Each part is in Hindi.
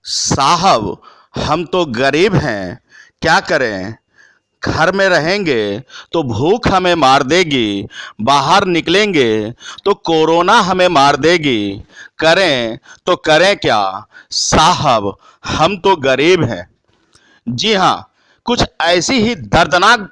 साहब, हम तो गरीब हैं, क्या करें? घर में रहेंगे तो भूख हमें मार देगी, बाहर निकलेंगे तो कोरोना हमें मार देगी। करें तो करें क्या? साहब, हम तो गरीब हैं। जी हाँ, कुछ ऐसी ही दर्दनाक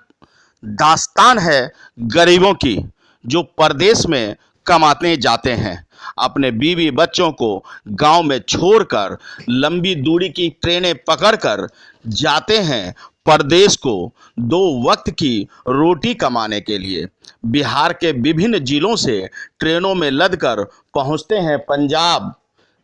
दास्तान है गरीबों की, जो परदेश में कमाने जाते हैं। अपने बीवी बच्चों को गांव में छोड़कर लंबी दूरी की ट्रेनें पकड़कर जाते हैं परदेश को 2 वक्त की रोटी कमाने के लिए। बिहार के विभिन्न जिलों से ट्रेनों में लदकर पहुंचते हैं पंजाब,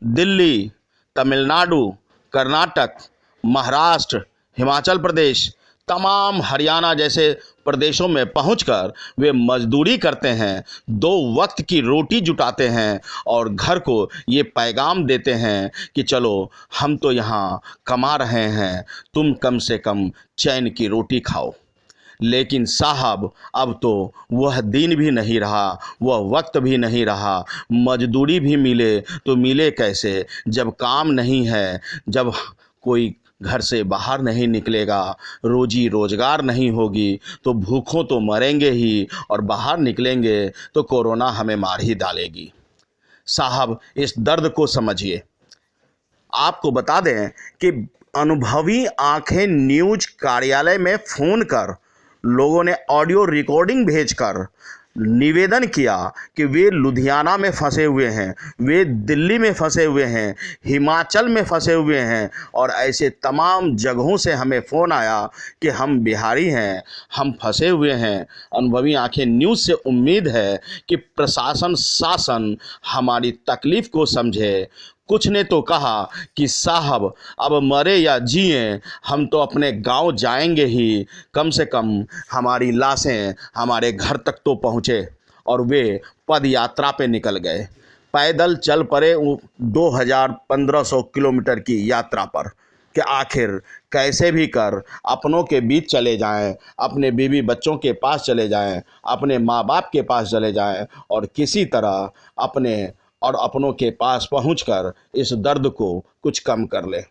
दिल्ली, तमिलनाडु, कर्नाटक, महाराष्ट्र, हिमाचल प्रदेश, तमाम हरियाणा जैसे प्रदेशों में पहुंचकर वे मजदूरी करते हैं, 2 वक्त की रोटी जुटाते हैं और घर को ये पैगाम देते हैं कि चलो, हम तो यहाँ कमा रहे हैं, तुम कम से कम चैन की रोटी खाओ। लेकिन साहब, अब तो वह दिन भी नहीं रहा, वह वक्त भी नहीं रहा। मजदूरी भी मिले तो मिले कैसे, जब काम नहीं है, जब कोई घर से बाहर नहीं निकलेगा, रोजी रोजगार नहीं होगी, तो भूखों तो मरेंगे ही, और बाहर निकलेंगे तो कोरोना हमें मार ही डालेगी। साहब, इस दर्द को समझिए। आपको बता दें कि अनुभवी आंखें न्यूज कार्यालय में फ़ोन कर लोगों ने ऑडियो रिकॉर्डिंग भेजकर निवेदन किया कि वे लुधियाना में फंसे हुए हैं, वे दिल्ली में फंसे हुए हैं, हिमाचल में फंसे हुए हैं, और ऐसे तमाम जगहों से हमें फ़ोन आया कि हम बिहारी हैं, हम फंसे हुए हैं। अनुभवी आंखें न्यूज़ से उम्मीद है कि प्रशासन शासन हमारी तकलीफ़ को समझे। कुछ ने तो कहा कि साहब, अब मरे या जिए, हम तो अपने गांव जाएंगे ही, कम से कम हमारी लाशें हमारे घर तक तो पहुँचे। और वे पद यात्रा पे निकल गए, पैदल चल पड़े 2500 किलोमीटर की यात्रा पर, कि आखिर कैसे भी कर अपनों के बीच चले जाएं, अपने बीवी बच्चों के पास चले जाएं, अपने माँ बाप के पास चले जाएं, और किसी तरह अपने और अपनों के पास पहुंचकर इस दर्द को कुछ कम कर ले।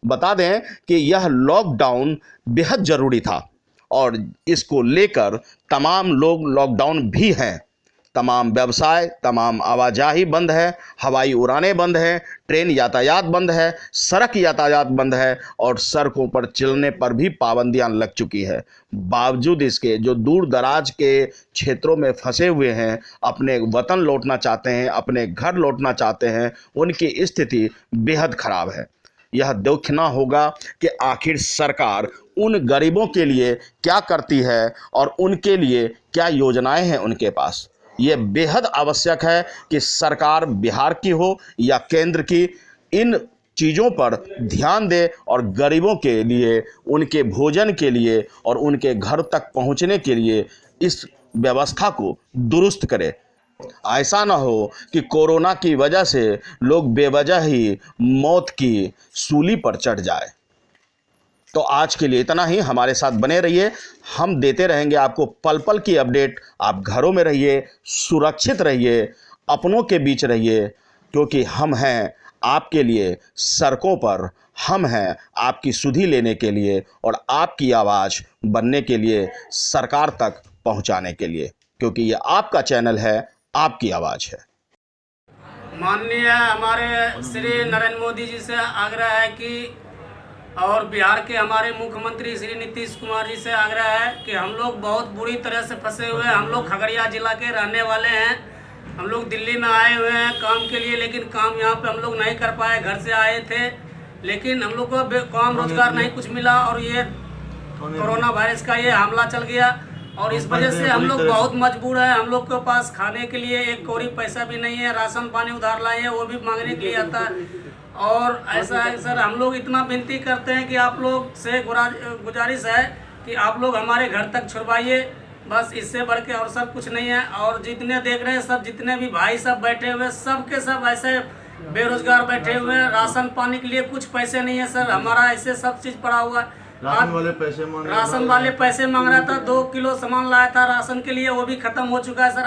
बता दें कि यह लॉकडाउन बेहद ज़रूरी था, और इसको लेकर तमाम लोग लॉकडाउन भी हैं। तमाम व्यवसाय, तमाम आवाजाही बंद है, हवाई उड़ानें बंद हैं, ट्रेन यातायात बंद है, सड़क यातायात बंद है, और सड़कों पर चलने पर भी पाबंदियां लग चुकी है। बावजूद इसके जो दूर दराज के क्षेत्रों में फंसे हुए हैं, अपने वतन लौटना चाहते हैं, अपने घर लौटना चाहते हैं, उनकी स्थिति बेहद ख़राब है। यह देखना होगा कि आखिर सरकार उन गरीबों के लिए क्या करती है और उनके लिए क्या योजनाएं हैं उनके पास। ये बेहद आवश्यक है कि सरकार बिहार की हो या केंद्र की, इन चीज़ों पर ध्यान दे और गरीबों के लिए, उनके भोजन के लिए और उनके घर तक पहुंचने के लिए इस व्यवस्था को दुरुस्त करे। ऐसा ना हो कि कोरोना की वजह से लोग बेवजह ही मौत की सूली पर चढ़ जाए। तो आज के लिए इतना ही। हमारे साथ बने रहिए, हम देते रहेंगे आपको पल पल की अपडेट। आप घरों में रहिए, सुरक्षित रहिए, अपनों के बीच रहिए, क्योंकि हम हैं आपके लिए सड़कों पर, हम हैं आपकी सुधि लेने के लिए और आपकी आवाज़ बनने के लिए, सरकार तक पहुंचाने के लिए, क्योंकि ये आपका चैनल है, आपकी आवाज़ है। माननीय हमारे श्री नरेंद्र मोदी जी से आग्रह है कि, और बिहार के हमारे मुख्यमंत्री श्री नीतीश कुमार जी से आग्रह है कि हम लोग बहुत बुरी तरह से फंसे हुए हैं। हम लोग खगड़िया जिला के रहने वाले हैं। हम लोग दिल्ली में आए हुए हैं काम के लिए, लेकिन काम यहाँ पे हम लोग नहीं कर पाए। घर से आए थे, लेकिन हम लोग को काम रोजगार नहीं कुछ मिला, और ये कोरोना वायरस का ये हमला चल गया, और इस वजह से हम लोग बहुत मजबूर हैं। हम लोग के पास खाने के लिए एक कौड़ी पैसा भी नहीं है। राशन पानी उधार लाए हैं, वो भी मांगने के लिए आता है। और ऐसा है सर, हम लोग इतना विनती करते हैं कि आप लोग से गुजारिश है कि आप लोग हमारे घर तक छुड़वाइए, बस इससे बढ़ के और सब कुछ नहीं है। और जितने देख रहे हैं सब, जितने भी भाई सब बैठे हुए, सब के सब ऐसे बेरोजगार बैठे हुए हैं। राशन पानी के लिए कुछ पैसे नहीं है सर, हमारा ऐसे सब चीज़ पड़ा हुआ है। राशन वाले पैसे मांग रहा था, 2 किलो सामान लाया था राशन के लिए, वो भी खत्म हो चुका है सर।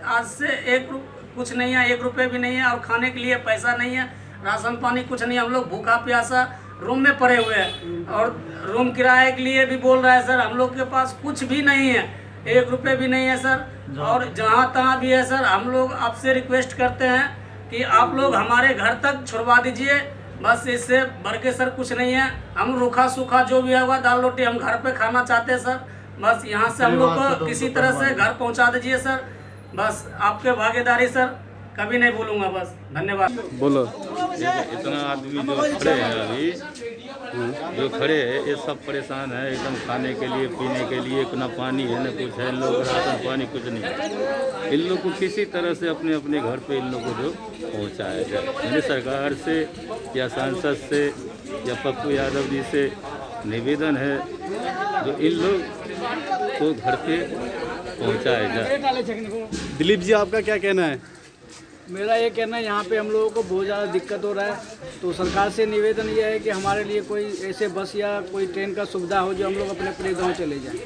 आज से कुछ नहीं है, 1 रुपये भी नहीं है, और खाने के लिए पैसा नहीं है। राशन पानी कुछ नहीं, हम लोग भूखा प्यासा रूम में पड़े हुए हैं। और रूम किराए के लिए भी बोल रहा है सर, हम लोग के पास कुछ भी नहीं है, 1 रुपये भी नहीं है सर। और जहाँ तहाँ भी है सर, हम लोग आपसे रिक्वेस्ट करते हैं कि आप लोग हमारे घर तक छुड़वा दीजिए, बस इससे बढ़ के सर कुछ नहीं है। हम रूखा सूखा जो भी होगा दाल रोटी हम घर पे खाना चाहते हैं सर, बस यहाँ से हम लोग को किसी तरह से घर पहुँचा दीजिए सर, बस आपके भागीदारी सर कभी नहीं भूलूंगा, बस धन्यवाद। बोलो। इतना आदमी जो खड़े हैं अभी, जो खड़े हैं ये सब परेशान है एकदम, खाने के लिए पीने के लिए, ना पानी है न कुछ है, इन लोग राशन पानी कुछ नहीं। इन लोग को किसी तरह से अपने अपने घर पे इन लोग को जो पहुँचाया जाए, यानी सरकार से या सांसद से या पप्पू यादव जी से निवेदन है जो इन लोग को घर पे पहुँचाया जाए। दिलीप जी आपका क्या कहना है? मेरा ये कहना है यहाँ पे हम लोगों को बहुत ज़्यादा दिक्कत हो रहा है, तो सरकार से निवेदन ये है कि हमारे लिए कोई ऐसे बस या कोई ट्रेन का सुविधा हो जो हम लोग अपने अपने गांव चले जाएं।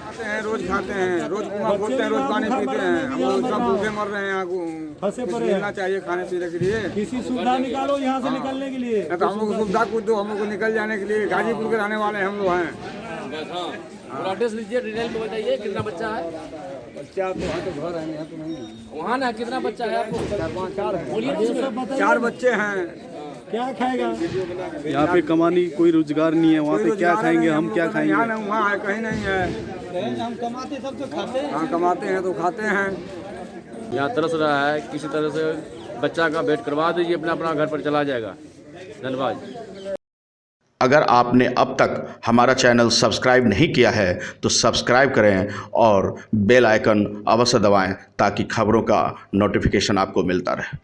खाते हैं, रोज खाते हैं, रोज कुआं खोदते हैं, रोज पानी पीते हैं, हम लोग सब भूखे मर रहे हैं। यहाँ को मिलना चाहिए खाने पीने के लिए, किसी सुविधा निकालो यहाँ से निकलने के लिए। तो हम लोग को सुविधा कुछ दो, हम लोग को निकल जाने के लिए। गाजीपुर के रहने वाले हम लोग हैं। एड्रेस लीजिए, डिटेल में बताइए कितना बच्चा है। बच्चा तो वहाँ तो घर है, यहाँ तो नहीं है। वहाँ ना कितना बच्चा है आपको? 4 हैं। बोलिए। 4 बच्चे हैं। क्या खाएगा? यहाँ पे कमाने कोई रोजगार नहीं है, वहाँ पे क्या खाएंगे, हम क्या खाएंगे? यहाँ नहीं, वहाँ है, कहीं नहीं है। हम कमाते सब तो खाते हैं। हाँ कमाते हैं तो खाते हैं। यहाँ तरस रहा है, किसी तरह से बच्चा का वेट करवा दीजिए, अपना अपना घर पर चला जाएगा। धन्यवाद। अगर आपने अब तक हमारा चैनल सब्सक्राइब नहीं किया है तो सब्सक्राइब करें और बेल आइकन अवश्य दबाएं ताकि खबरों का नोटिफिकेशन आपको मिलता रहे।